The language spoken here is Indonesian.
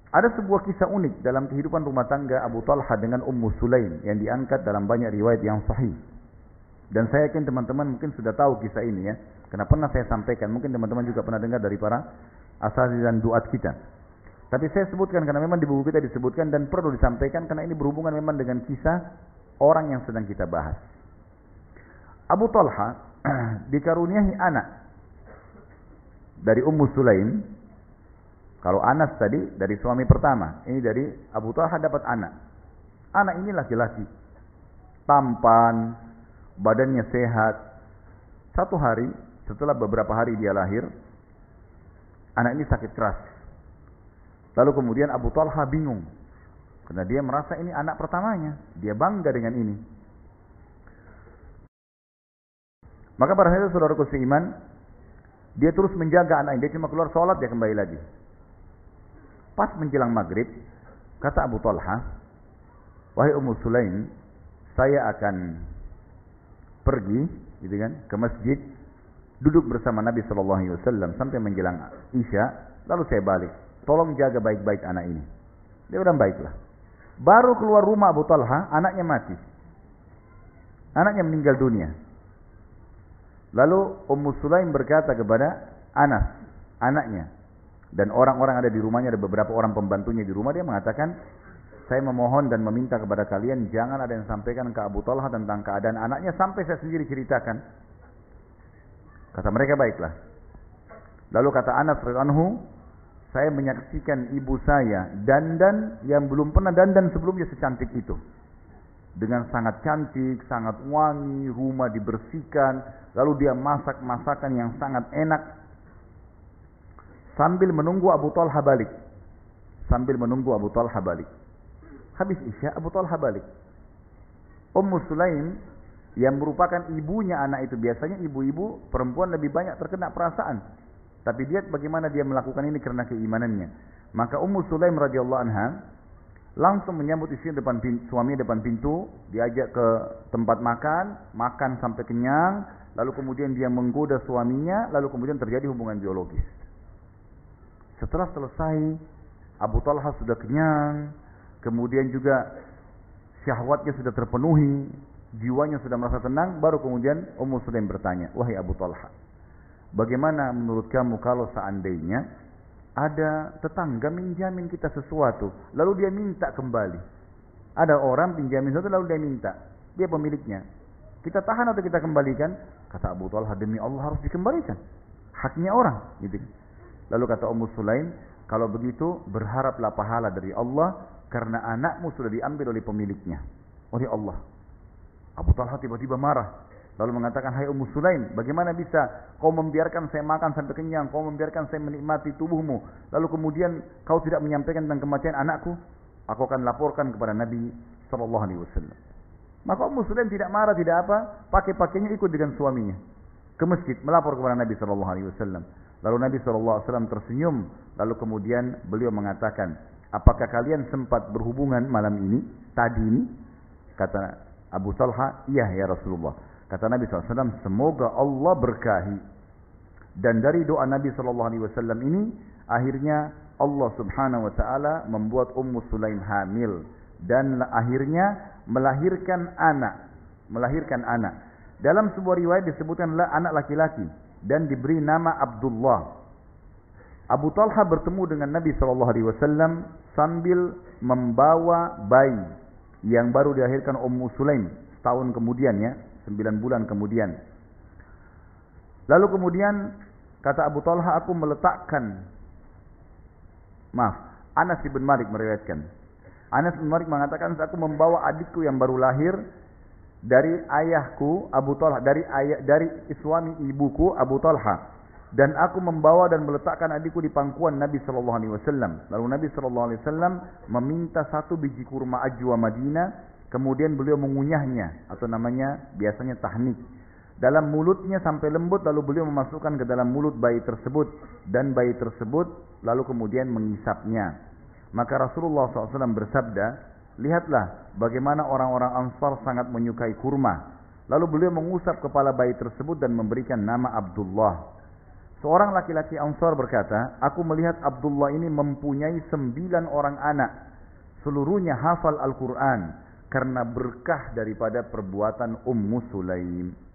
Ada sebuah kisah unik dalam kehidupan rumah tangga Abu Talha dengan Ummu Sulaim yang diangkat dalam banyak riwayat yang sahih. Dan saya yakin teman-teman mungkin sudah tahu kisah ini ya, karena pernah saya sampaikan. Mungkin teman-teman juga pernah dengar dari para asatidz dan duat kita. Tapi saya sebutkan karena memang di buku kita disebutkan dan perlu disampaikan karena ini berhubungan memang dengan kisah orang yang sedang kita bahas. Abu Talha dikaruniai anak dari Ummu Sulaim. Kalau Anas tadi dari suami pertama, ini dari Abu Talha dapat anak. Anak ini laki-laki, tampan, badannya sehat. Satu hari, setelah beberapa hari dia lahir, anak ini sakit keras. Lalu kemudian Abu Talha bingung, karena dia merasa ini anak pertamanya, dia bangga dengan ini. Maka pada saat itu saudaraku seiman, dia terus menjaga anak ini. Dia cuma keluar sholat, dia kembali lagi. Pas menjelang maghrib, kata Abu Talha, wahai Ummu Sulaim, saya akan pergi, gitu kan, ke masjid, duduk bersama Nabi SAW sampai menjelang Isya, lalu saya balik. Tolong jaga baik-baik anak ini. Dia bilang baiklah. Baru keluar rumah Abu Talha, anaknya mati. Anaknya meninggal dunia. Lalu Ummu Sulaim berkata kepada Anas, anaknya, dan orang-orang ada di rumahnya, ada beberapa orang pembantunya di rumah, dia mengatakan, saya memohon dan meminta kepada kalian jangan ada yang sampaikan ke Abu Talha tentang keadaan anaknya sampai saya sendiri ceritakan. Kata mereka, baiklah. Lalu kata Anas radhiyallahu anhu, saya menyaksikan ibu saya dandan yang belum pernah dandan sebelumnya secantik itu. Dengan sangat cantik, sangat wangi, rumah dibersihkan, lalu dia masak masakan yang sangat enak. Sambil menunggu Abu Talha balik. Habis Isya, Abu Talha balik. Ummu Sulaim yang merupakan ibunya anak itu, biasanya ibu-ibu perempuan lebih banyak terkena perasaan. Tapi dia bagaimana dia melakukan ini karena keimanannya. Maka Ummu Sulaim radhiyallahu anha langsung menyambut istri suaminya depan pintu, diajak ke tempat makan sampai kenyang, lalu kemudian dia menggoda suaminya, lalu kemudian terjadi hubungan biologis. Setelah selesai, Abu Talha sudah kenyang, kemudian juga syahwatnya sudah terpenuhi, jiwanya sudah merasa tenang, baru kemudian Ummu Sulaim bertanya, wahai Abu Talha, bagaimana menurut kamu kalau seandainya ada tetangga minjamin kita sesuatu, lalu dia minta kembali. Ada orang pinjamin sesuatu lalu dia minta, dia pemiliknya. Kita tahan atau kita kembalikan? Kata Abu Talha, demi Allah harus dikembalikan. Haknya orang, gitu. Lalu kata Ummu Sulaim, kalau begitu berharaplah pahala dari Allah karena anakmu sudah diambil oleh pemiliknya, oleh Allah. Abu Talha tiba-tiba marah. Lalu mengatakan, hai Ummu Sulaim, bagaimana bisa kau membiarkan saya makan sampai kenyang, kau membiarkan saya menikmati tubuhmu, lalu kemudian kau tidak menyampaikan tentang kematian anakku? Aku akan laporkan kepada Nabi SAW. Maka Ummu Sulaim tidak marah, tidak apa, pakai-pakainya ikut dengan suaminya ke masjid, melapor kepada Nabi SAW. Lalu Nabi SAW tersenyum, lalu kemudian beliau mengatakan, apakah kalian sempat berhubungan malam ini, tadi ini? Kata Abu Talha, iya ya Rasulullah. Kata Nabi SAW, semoga Allah berkahi. Dan dari doa Nabi SAW ini, akhirnya Allah Subhanahu Wa Taala membuat Ummu Sulaim hamil dan akhirnya melahirkan anak. Dalam sebuah riwayat disebutkanlah anak laki-laki dan diberi nama Abdullah. Abu Talha bertemu dengan Nabi SAW sambil membawa bayi yang baru dilahirkan Ummu Sulaim setahun kemudian ya, 9 bulan kemudian. Lalu kemudian kata Abu Talha, aku meletakkan, Anas bin Malik meriwayatkan. Anas bin Malik mengatakan, aku membawa adikku yang baru lahir dari ayahku Abu Talha, dari suami ibuku Abu Talha, dan aku membawa dan meletakkan adikku di pangkuan Nabi SAW. Lalu Nabi SAW meminta 1 biji kurma ajwa Madinah, kemudian beliau mengunyahnya, atau namanya biasanya tahnik, dalam mulutnya sampai lembut, lalu beliau memasukkan ke dalam mulut bayi tersebut, dan bayi tersebut lalu kemudian mengisapnya. Maka Rasulullah SAW bersabda, lihatlah bagaimana orang-orang Ansar sangat menyukai kurma. Lalu beliau mengusap kepala bayi tersebut dan memberikan nama Abdullah. Seorang laki-laki Ansar berkata, aku melihat Abdullah ini mempunyai 9 orang anak. Seluruhnya hafal Al-Quran karena berkah daripada perbuatan Ummu Sulaim.